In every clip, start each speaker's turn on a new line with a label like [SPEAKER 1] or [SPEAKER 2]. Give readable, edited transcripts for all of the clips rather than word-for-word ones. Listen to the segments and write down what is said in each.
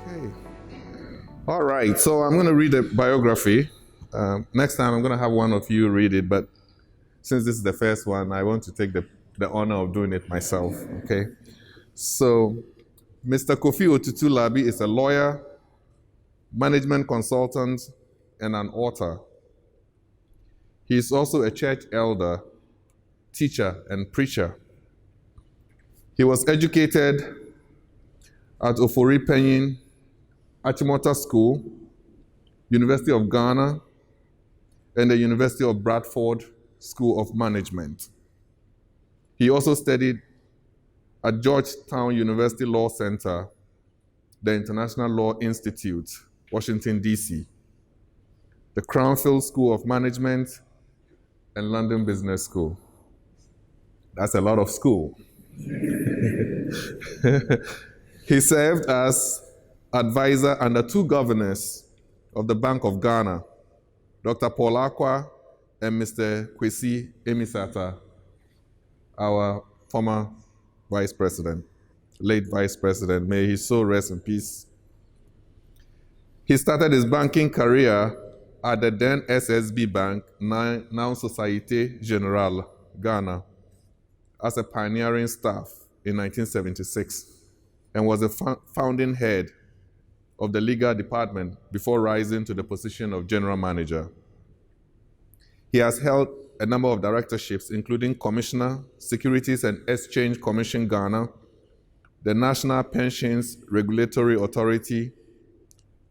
[SPEAKER 1] Okay. All right. So I'm going to read a biography. Next time I'm going to have one of you read it, but since this is the first one, I want to take the honor of doing it myself. Okay. So Mr. Kofi Adu Labi is a lawyer, management consultant, and an author. He is also a church elder, teacher, and preacher. He was educated at Ofori Penyin Achimota School, University of Ghana, and the University of Bradford School of Management. He also studied at Georgetown University Law Center, the International Law Institute, Washington, D.C., the Cranfield School of Management, and London Business School. That's a lot of school. He served as advisor under two governors of the Bank of Ghana, Dr. Paul Akwa and Mr. Kwesi Emisata, our former vice president, late vice president. May his soul rest in peace. He started his banking career at the then SSB Bank, now Société Générale, Ghana, as a pioneering staff in 1976, and was the founding head of the legal department before rising to the position of general manager. He has held a number of directorships, including Commissioner, Securities and Exchange Commission Ghana, the National Pensions Regulatory Authority,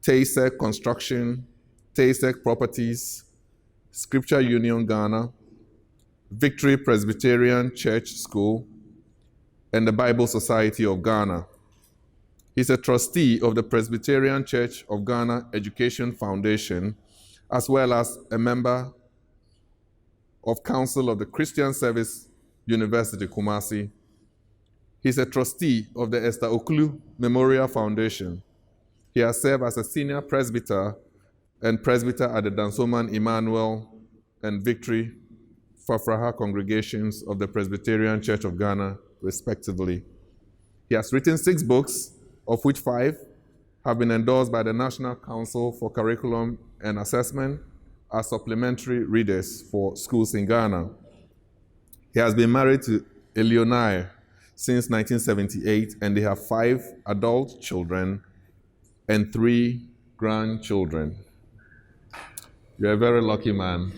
[SPEAKER 1] TASEC Construction, TASEC Properties, Scripture Union Ghana, Victory Presbyterian Church School, and the Bible Society of Ghana. He's a trustee of the Presbyterian Church of Ghana Education Foundation, as well as a member of Council of the Christian Service University, Kumasi. He's a trustee of the Esther Oklu Memorial Foundation. He has served as a senior presbyter and presbyter at the Dansoman Emmanuel and Victory Fafraha congregations of the Presbyterian Church of Ghana, respectively. He has written 6 books, of which 5 have been endorsed by the National Council for Curriculum and Assessment as supplementary readers for schools in Ghana. He has been married to Eleonore since 1978, and they have 5 adult children and 3 grandchildren. You're a very lucky man.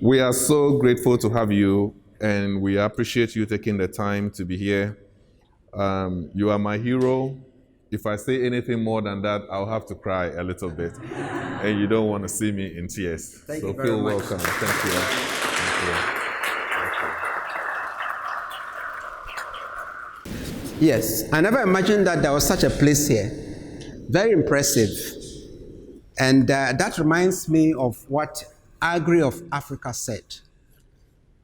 [SPEAKER 1] We are so grateful to have you, and we appreciate you taking the time to be here. You are my hero. If I say anything more than that, I'll have to cry a little bit. And you don't want to see me in tears.
[SPEAKER 2] Thank
[SPEAKER 1] so
[SPEAKER 2] you very
[SPEAKER 1] feel
[SPEAKER 2] much.
[SPEAKER 1] welcome. Thank you.
[SPEAKER 2] Yes, I never imagined that there was such a place here. Very impressive. And that reminds me of what Agri of Africa said.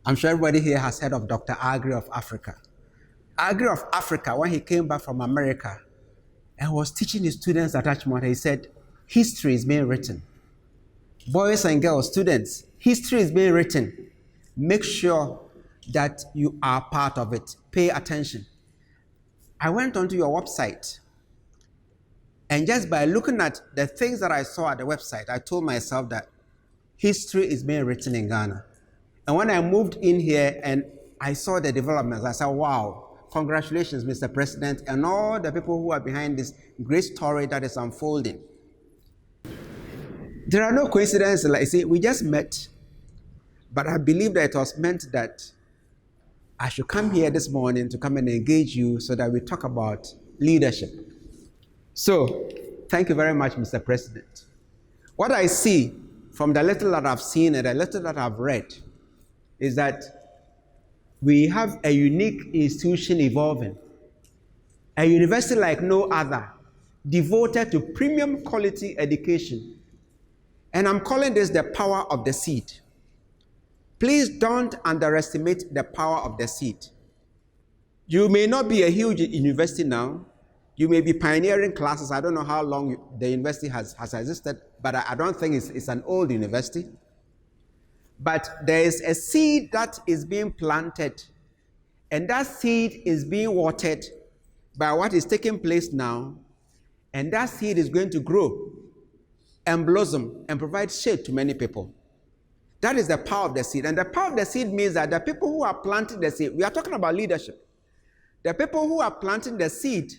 [SPEAKER 2] I'm sure everybody here has heard of Dr. Agri of Africa. Agri of Africa, when he came back from America and was teaching his students at Achimota, he said, history is being written. Boys and girls, students, history is being written. Make sure that you are part of it. Pay attention. I went onto your website, and just by looking at the things that I saw at the website, I told myself that history is being written in Ghana. And when I moved in here and I saw the developments, I said, wow, congratulations, Mr. President, and all the people who are behind this great story that is unfolding. There are no coincidences. Like I say, we just met, but I believe that it was meant that I should come here this morning to come and engage you so that we talk about leadership. So, thank you very much, Mr. President. What I see from the little that I've seen and the little that I've read is that we have a unique institution evolving, a university like no other, devoted to premium quality education. And I'm calling this the power of the seed. Please don't underestimate the power of the seed. You may not be a huge university now. You may be pioneering classes. I don't know how long the university has existed, but I don't think it's an old university. But there is a seed that is being planted, and that seed is being watered by what is taking place now And that seed is going to grow and blossom and provide shade to many people. That is the power of the seed. And the power of the seed means that the people who are planting the seed, we are talking about leadership. The people who are planting the seed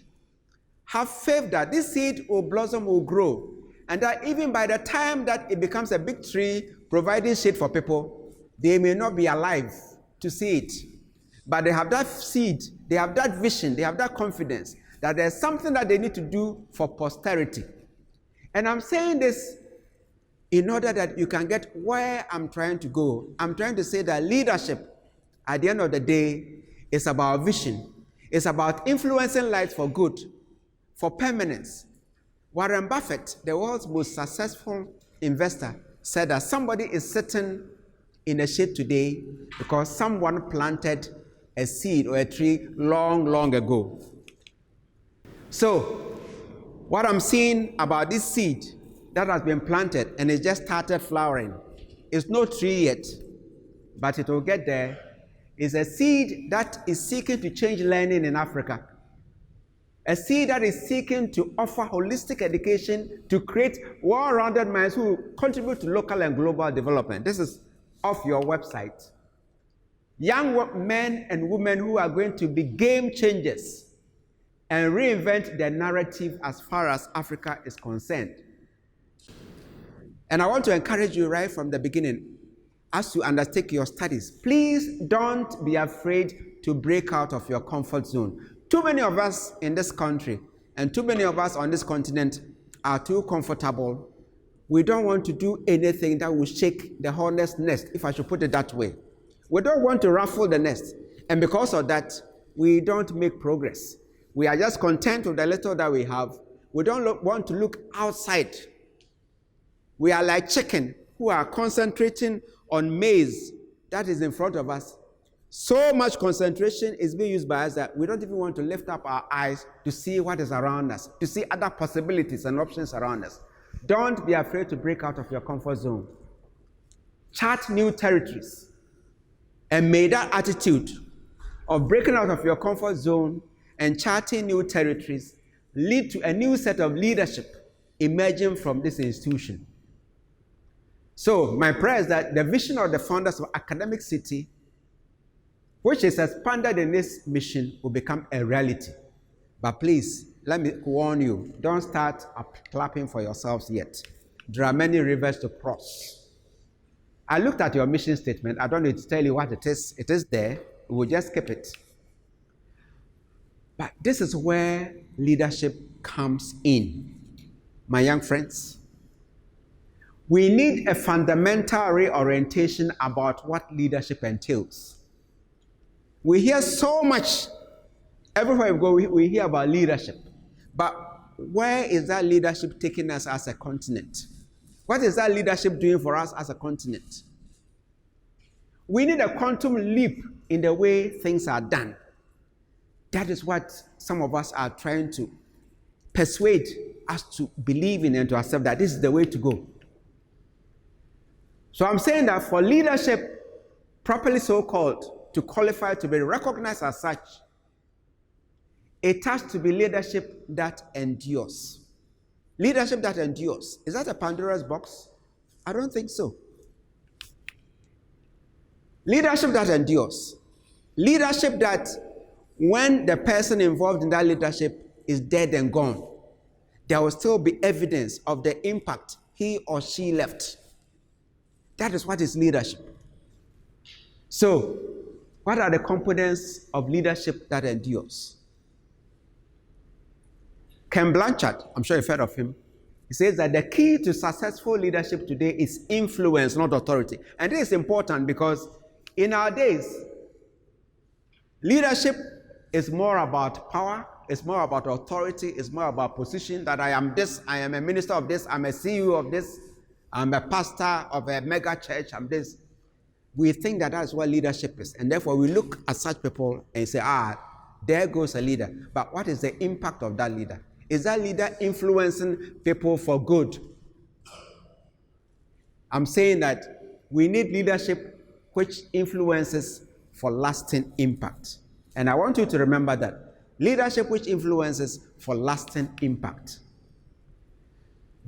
[SPEAKER 2] have faith that this seed will blossom, will grow, and that even by the time that it becomes a big tree providing shade for people, they may not be alive to see it. But they have that seed, they have that vision, they have that confidence that there's something that they need to do for posterity. And I'm saying this in order that you can get where I'm trying to go. I'm trying to say that leadership, at the end of the day, is about vision. It's about influencing lives for good, for permanence. Warren Buffett, the world's most successful investor, said that somebody is sitting in the shade today because someone planted a seed or a tree long, long ago. So, what I'm seeing about this seed that has been planted and it just started flowering, it's no tree yet, but it will get there, is a seed that is seeking to change learning in Africa. A seed that is seeking to offer holistic education to create well-rounded minds who contribute to local and global development. This is off your website. Young men and women who are going to be game changers and reinvent their narrative as far as Africa is concerned. And I want to encourage you right from the beginning, as you undertake your studies, please don't be afraid to break out of your comfort zone. Too many of us in this country and too many of us on this continent are too comfortable. We don't want to do anything that will shake the hornet's nest, if I should put it that way. We don't want to ruffle the nest. And because of that, we don't make progress. We are just content with the little that we have. We don't want to look outside. We are like chicken who are concentrating on maize that is in front of us. So much concentration is being used by us that we don't even want to lift up our eyes to see what is around us, to see other possibilities and options around us. Don't be afraid to break out of your comfort zone. Chart new territories. And may that attitude of breaking out of your comfort zone and charting new territories lead to a new set of leadership emerging from this institution. So my prayer is that the vision of the founders of Academic City, which is expanded in this mission, will become a reality. But please, let me warn you, don't start clapping for yourselves yet. There are many rivers to cross. I looked at your mission statement. I don't need to tell you what it is. It is there. We'll just skip it. But this is where leadership comes in. My young friends, we need a fundamental reorientation about what leadership entails. We hear so much, everywhere we go, we hear about leadership. But where is that leadership taking us as a continent? What is that leadership doing for us as a continent? We need a quantum leap in the way things are done. That is what some of us are trying to persuade us to believe in and to accept that this is the way to go. So I'm saying that for leadership, properly so-called, to qualify to be recognized as such, it has to be leadership that endures. Leadership that endures. Is that a Pandora's box? I don't think so. Leadership that endures. Leadership that when the person involved in that leadership is dead and gone, there will still be evidence of the impact he or she left. That is what is leadership. So, what are the components of leadership that endures? Ken Blanchard, I'm sure you've heard of him, he says that the key to successful leadership today is influence, not authority. And this is important because in our days, leadership is more about power, it's more about authority, it's more about position, that I am this, I am a minister of this, I'm a CEO of this, I'm a pastor of a mega church, I'm this. We think that that's what leadership is. And therefore we look at such people and say, there goes a leader. But what is the impact of that leader? Is that leader influencing people for good? I'm saying that we need leadership which influences for lasting impact. And I want you to remember that. Leadership which influences for lasting impact.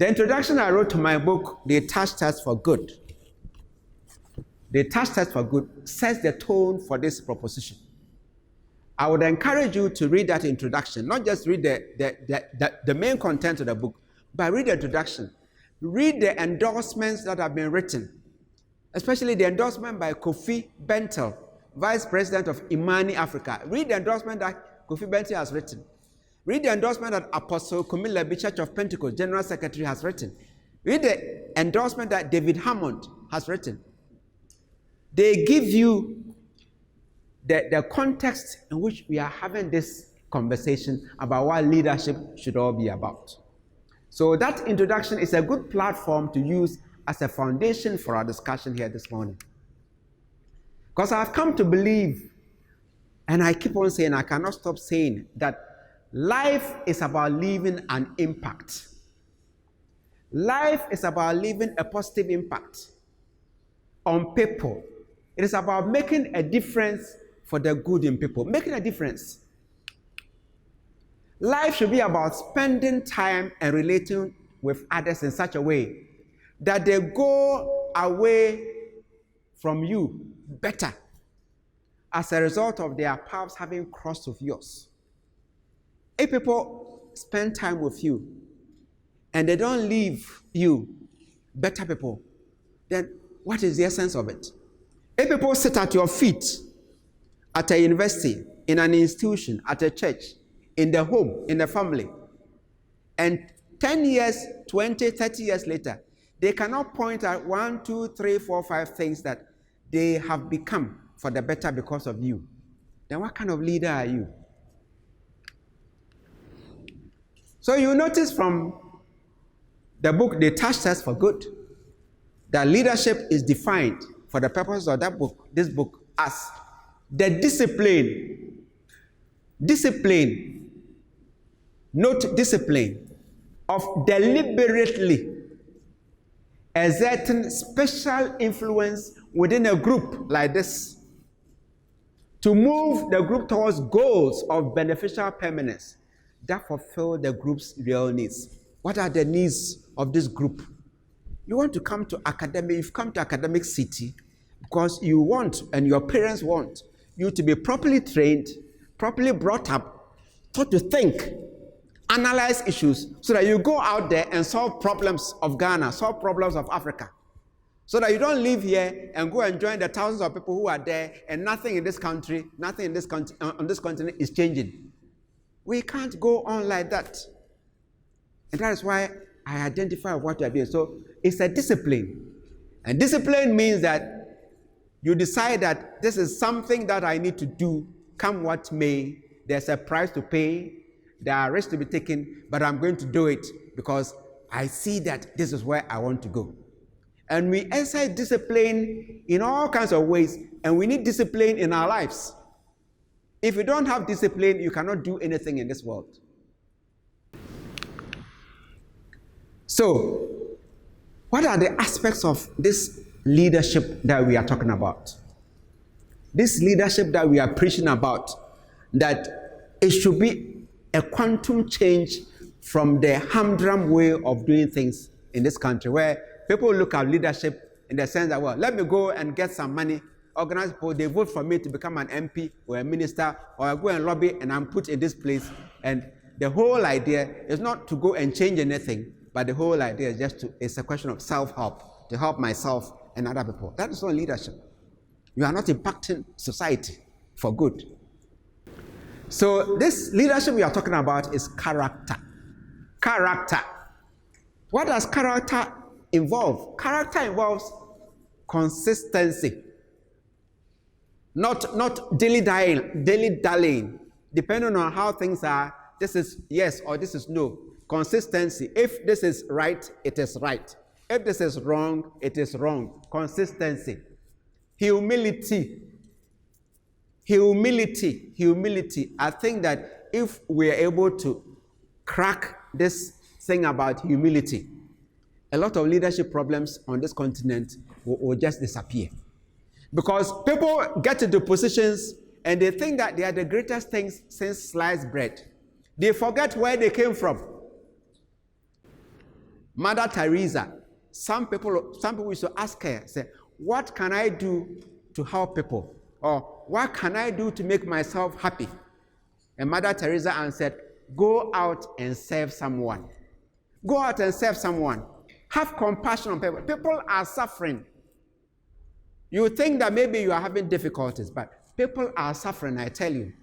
[SPEAKER 2] The introduction I wrote to my book, They Touched Us for Good. They Touched Us for Good sets the tone for this proposition. I would encourage you to read that introduction, not just read the main content of the book, but read the introduction. Read the endorsements that have been written, especially the endorsement by Kofi Bentel, Vice President of Imani Africa. Read the endorsement that Kofi Bentel has written. Read the endorsement that Apostle Kofi Adu Labi, Church of Pentecost, General Secretary, has written. Read the endorsement that David Hammond has written. They give you the context in which we are having this conversation about what leadership should all be about. So that introduction is a good platform to use as a foundation for our discussion here this morning. Because I've come to believe, and I keep on saying, I cannot stop saying, that life is about leaving an impact. Life is about leaving a positive impact on people. It is about making a difference for the good in people, making a difference. Life should be about spending time and relating with others in such a way that they go away from you better as a result of their paths having crossed with yours. If people spend time with you and they don't leave you better people, then what is the essence of it? If people sit at your feet, at a university, in an institution, at a church, in the home, in the family, and 10 years, 20, 30 years later, they cannot point at 1, 2, 3, 4, 5 things that they have become for the better because of you, then what kind of leader are you? So you notice from the book, They Touched Us for Good, that leadership is defined for the purpose of that book, this book, as the discipline, note discipline, of deliberately exerting special influence within a group like this to move the group towards goals of beneficial permanence that fulfill the group's real needs. What are the needs of this group? You want to come to academic, you've come to academic city because you want, and your parents want, you to be properly trained, properly brought up, taught to think, analyze issues, so that you go out there and solve problems of Ghana, solve problems of Africa. So that you don't live here and go and join the thousands of people who are there and nothing in this country, nothing in this on this continent is changing. We can't go on like that. And that is why I identify what you are doing. So it's a discipline. And discipline means that you decide that this is something that I need to do, come what may. There's a price to pay, there are risks to be taken, but I'm going to do it because I see that this is where I want to go. And we exercise discipline in all kinds of ways, and we need discipline in our lives. If you don't have discipline, you cannot do anything in this world. So, what are the aspects of this leadership that we are talking about? This leadership that we are preaching about, that it should be a quantum change from the humdrum way of doing things in this country, where people look at leadership in the sense that, well, let me go and get some money, organize people, they vote for me to become an MP or a minister, or I go and lobby and I'm put in this place. And the whole idea is not to go and change anything, but the whole idea is just it's a question of self-help, to help myself and other people. That is not leadership. You are not impacting society for good. So this leadership we are talking about is character. Character. What does character involve? Character involves consistency. Not dilly-dallying, depending on how things are. This is yes or this is no. Consistency. If this is right, it is right. If this is wrong, it is wrong. Consistency. Humility. I think that if we are able to crack this thing about humility, a lot of leadership problems on this continent will just disappear. Because people get into positions and they think that they are the greatest things since sliced bread. They forget where they came from. Mother Teresa, some people used to ask her, say, what can I do to help people? Or what can I do to make myself happy? And Mother Teresa answered, go out and serve someone. Go out and serve someone. Have compassion on people. People are suffering. You think that maybe you are having difficulties, but people are suffering, I tell you.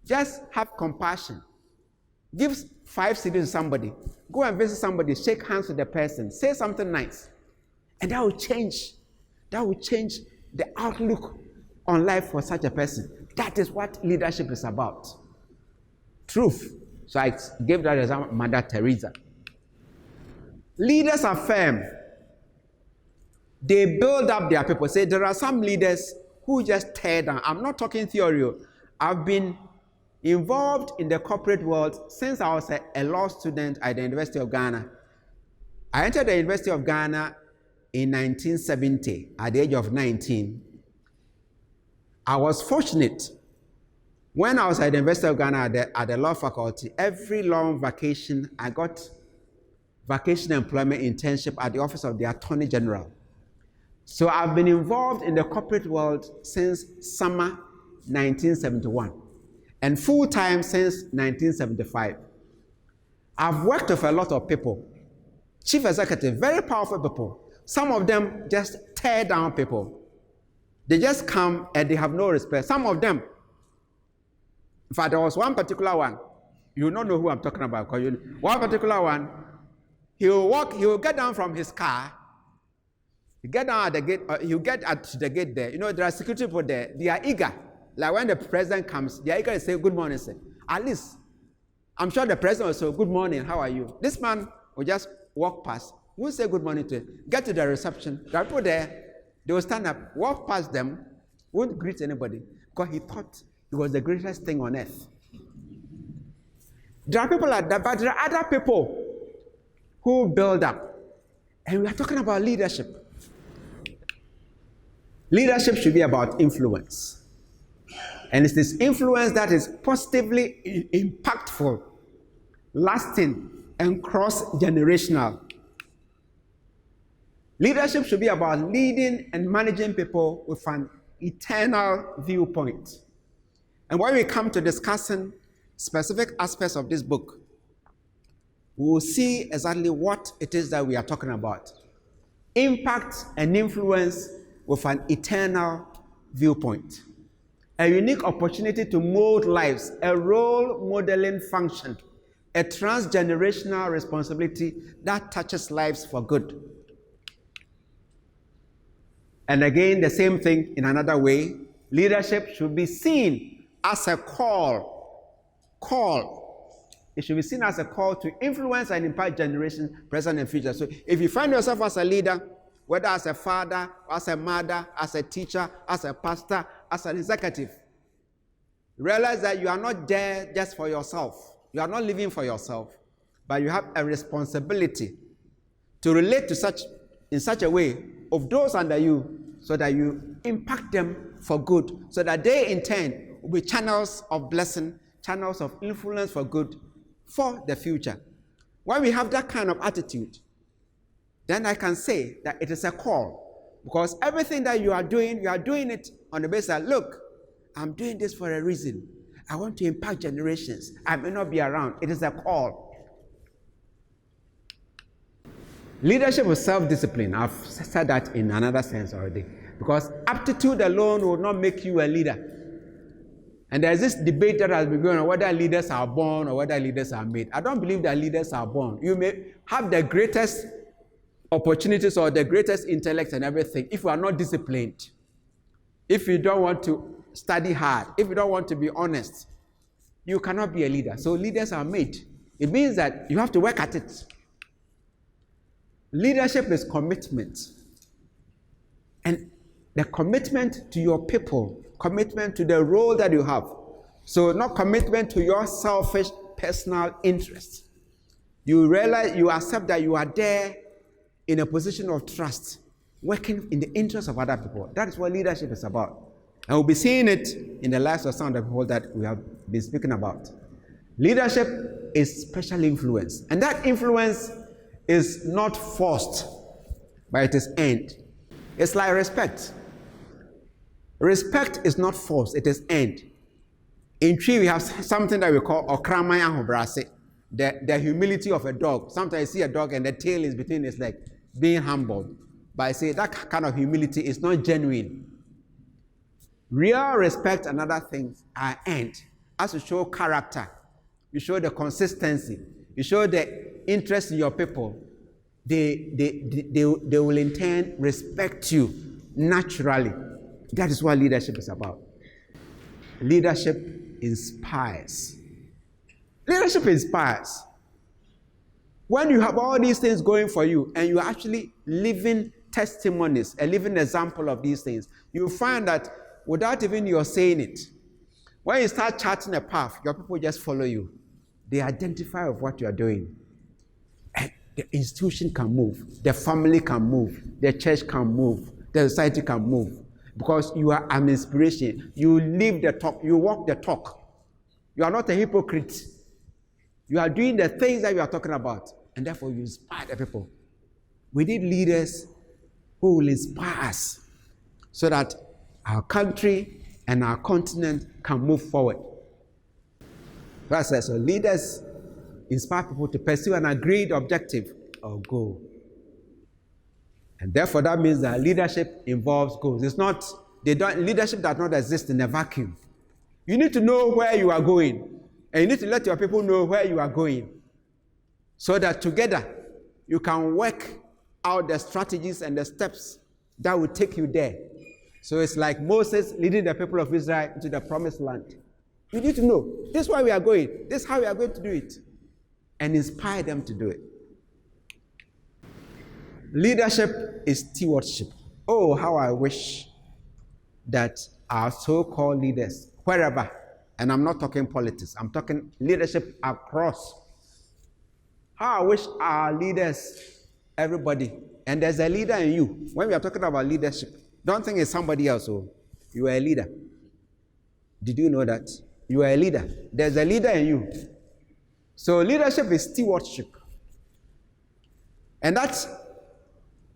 [SPEAKER 2] Just have compassion. Give 5 cedis to somebody. Go and visit somebody. Shake hands with the person. Say something nice. And that will change. That will change the outlook on life for such a person. That is what leadership is about. Truth. So I gave that example, Mother Teresa. Leaders are firm. They build up their people. Say there are some leaders who just tear down. I'm not talking theory. I've been involved in the corporate world since I was a law student at the University of Ghana. I entered the University of Ghana in 1970 at the age of 19. I was fortunate. When I was at the University of Ghana at the law faculty, every long vacation, I got vacation employment internship at the office of the Attorney General. So I've been involved in the corporate world since summer 1971 and full-time since 1975. I've worked with a lot of people, chief executive, very powerful people. Some of them just tear down people. They just come and they have no respect. Some of them, in fact, there was one particular one, you will not know who I'm talking about, because one particular one, he will get down from his car, he get down at the gate, he'll get at the gate there. You know, there are security people there, they are eager. Like when the president comes, they are eager to say, good morning, sir. At least, I'm sure the president will say, good morning, how are you? This man will just walk past, won't say good morning to him, get to the reception, there are people there, they will stand up, walk past them, won't greet anybody, because he thought it was the greatest thing on earth. There are people like that, but there are other people who build up. And we are talking about leadership. Leadership should be about influence. And it's this influence that is positively impactful, lasting, and cross-generational. Leadership should be about leading and managing people with an eternal viewpoint. And when we come to discussing specific aspects of this book, we will see exactly what it is that we are talking about. Impact and influence with an eternal viewpoint. A unique opportunity to mold lives, a role modeling function, a transgenerational responsibility that touches lives for good. And again, the same thing in another way, leadership should be seen as a call. It should be seen as a call to influence and impact generations, present and future. So if you find yourself as a leader, whether as a father, as a mother, as a teacher, as a pastor, as an executive, realize that you are not there just for yourself. You are not living for yourself, but you have a responsibility to relate to in such a way of those under you, so that you impact them for good, so that they in turn will be channels of blessing, channels of influence for good for the future. When we have that kind of attitude, then I can say that it is a call, because everything that you are doing it on the basis that, look, I'm doing this for a reason. I want to impact generations. I may not be around. It is a call. Leadership is self-discipline. I've said that in another sense already. Because aptitude alone will not make you a leader. And there's this debate that has been going on whether leaders are born or whether leaders are made. I don't believe that leaders are born. You may have the greatest opportunities or the greatest intellect and everything. If you are not disciplined, if you don't want to study hard, if you don't want to be honest, you cannot be a leader. So leaders are made. It means that you have to work at it. Leadership is commitment. And the commitment to your people, commitment to the role that you have. So not commitment to your selfish personal interests. You realize, you accept that you are there in a position of trust, working in the interest of other people. That is what leadership is about. And we'll be seeing it in the lives of some of the people that we have been speaking about. Leadership is special influence. And that influence is not forced, but it is earned. It's like respect. Respect is not forced, it is earned. In tree, we have something that we call okramaya hobrase, the humility of a dog. Sometimes you see a dog and the tail is between its legs, being humbled. But I say that kind of humility is not genuine. Real respect and other things are earned. As you show character, you show the consistency, you show the interest in your people, they will in turn respect you naturally. That is what leadership is about. Leadership inspires. Leadership inspires. When you have all these things going for you and you're actually living testimonies, a living example of these things, you find that without even you saying it, when you start charting a path, your people just follow you. They identify with what you are doing. And the institution can move, the family can move, the church can move, the society can move. Because you are an inspiration. You live the talk, you walk the talk. You are not a hypocrite. You are doing the things that you are talking about, and therefore you inspire the people. We need leaders who will inspire us so that our country and our continent can move forward. So leaders inspire people to pursue an agreed objective or goal. And therefore that means that leadership involves goals. Leadership does not exist in a vacuum. You need to know where you are going, and you need to let your people know where you are going, so that together you can work out the strategies and the steps that will take you there. So it's like Moses leading the people of Israel into the promised land. You need to know, this is where we are going, this is how we are going to do it, and inspire them to do it. Leadership is stewardship. Oh, how I wish that our so-called leaders, wherever, and I'm not talking politics, I'm talking leadership across. How I wish our leaders, everybody, and there's a leader in you. When we are talking about leadership, don't think it's somebody else. Oh, you are a leader. Did you know that? You are a leader. There's a leader in you. So leadership is stewardship. And that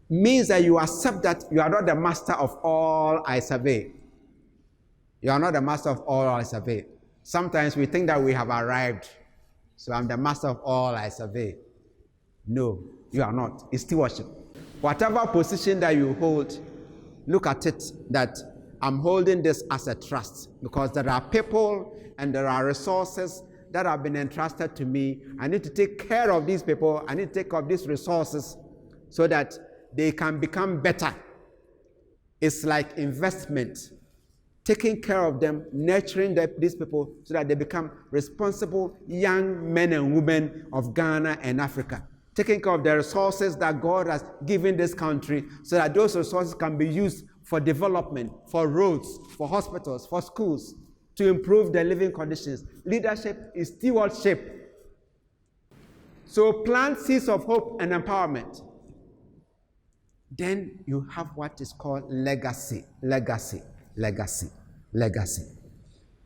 [SPEAKER 2] means that you accept that you are not the master of all I survey. You are not the master of all I survey. Sometimes we think that we have arrived. So I'm the master of all I survey. No, you are not. It's stewardship. Whatever position that you hold, look at it that I'm holding this as a trust, because there are people and there are resources that have been entrusted to me. I need to take care of these people. I need to take care of these resources so that they can become better. It's like investment. Taking care of them, nurturing these people so that they become responsible young men and women of Ghana and Africa. Taking care of the resources that God has given this country so that those resources can be used for development, for roads, for hospitals, for schools, to improve their living conditions. Leadership is stewardship. So plant seeds of hope and empowerment. Then you have what is called legacy. Legacy. Legacy. Legacy.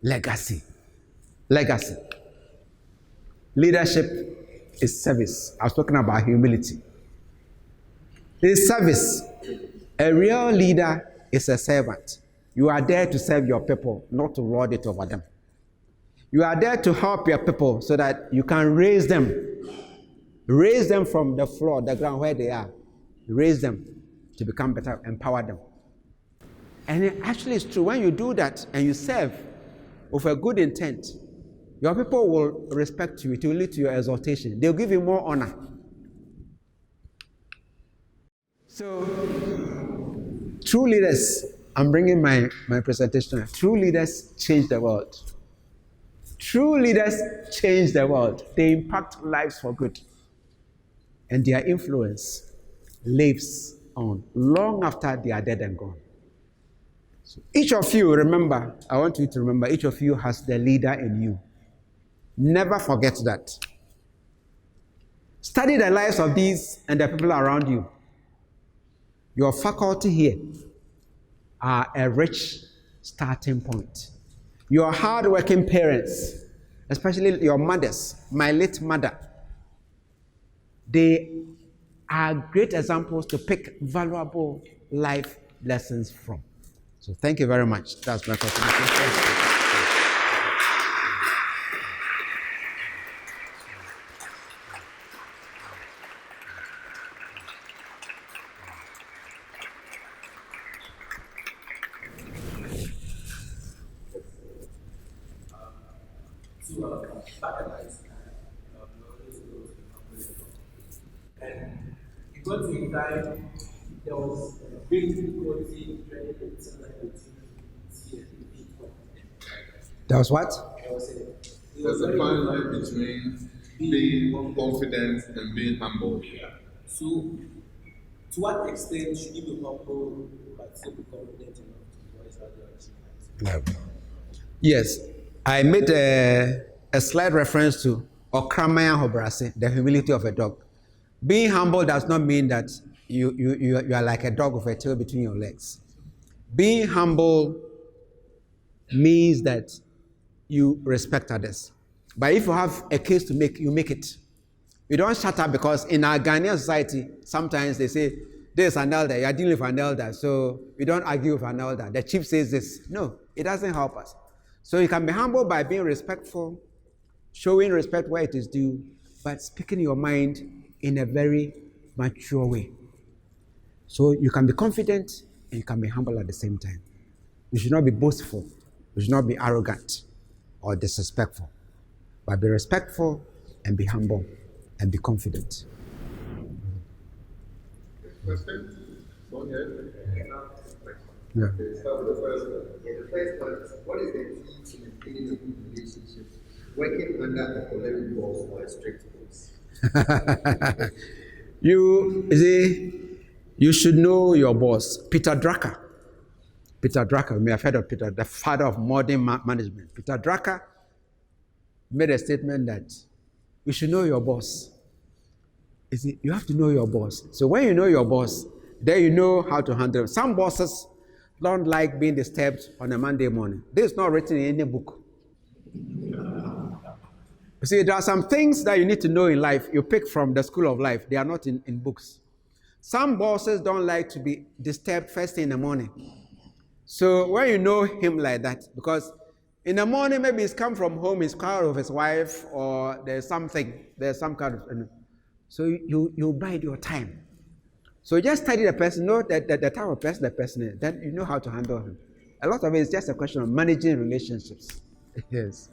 [SPEAKER 2] Legacy. Legacy. Leadership is service. I was talking about humility. It is service. A real leader is a servant. You are there to serve your people, not to lord it over them. You are there to help your people so that you can raise them. Raise them from the floor, the ground where they are. Raise them to become better, empower them. And it actually is true. When you do that and you serve with a good intent, your people will respect you. It will lead to your exaltation. They'll give you more honor. So, true leaders, I'm bringing my presentation. True leaders change the world. True leaders change the world. They impact lives for good. And their influence lives on long after they are dead and gone. So each of you, remember, I want you to remember, each of you has the leader in you. Never forget that. Study the lives of these and the people around you. Your faculty here are a rich starting point. Your hard-working parents, especially your mothers, my late mother, they are great examples to pick valuable life lessons from. So thank you very much. That's my contribution.
[SPEAKER 3] And it got to a time there was a big difficulty during the 2019 CFP.
[SPEAKER 2] That was what?
[SPEAKER 1] There's a fine line between being confident and being humble.
[SPEAKER 3] So, to what extent should you be humble but still be confident enough to voice out your achievements?
[SPEAKER 2] Yes, I made a slight reference to Okramaya Hobrase, the humility of a dog. Being humble does not mean that you are like a dog with a tail between your legs. Being humble means that you respect others. But if you have a case to make, you make it. You don't shut up, because in our Ghanaian society, sometimes they say, there's an elder, you are dealing with an elder, so you don't argue with an elder. The chief says this. No, it doesn't help us. So you can be humble by being respectful, showing respect where it is due, but speaking your mind in a very mature way. So you can be confident and you can be humble at the same time. You should not be boastful. You should not be arrogant or disrespectful. But be respectful and be humble and be confident.
[SPEAKER 1] Question? Go ahead.
[SPEAKER 2] Yeah.
[SPEAKER 4] Okay, start with the first one. Yeah, the first one is, what is the key to maintaining a good relationship? Working under a choleric boss or a strict boss?
[SPEAKER 2] You see, you should know your boss. Peter Drucker, you may have heard of Peter, the father of modern management. Peter Drucker made a statement that you should know your boss. You see, you have to know your boss. So when you know your boss, then you know how to handle it. Some bosses don't like being disturbed on a Monday morning. This is not written in any book. You see, there are some things that you need to know in life. You pick from the school of life. They are not in books. Some bosses don't like to be disturbed first thing in the morning. So when you know him like that, because in the morning maybe he's come from home, he's quarreled with his wife, or there's some kind of, so you bide your time. So just study the person, know that the type of person the person is, then you know how to handle him. A lot of it is just a question of managing relationships. Yes.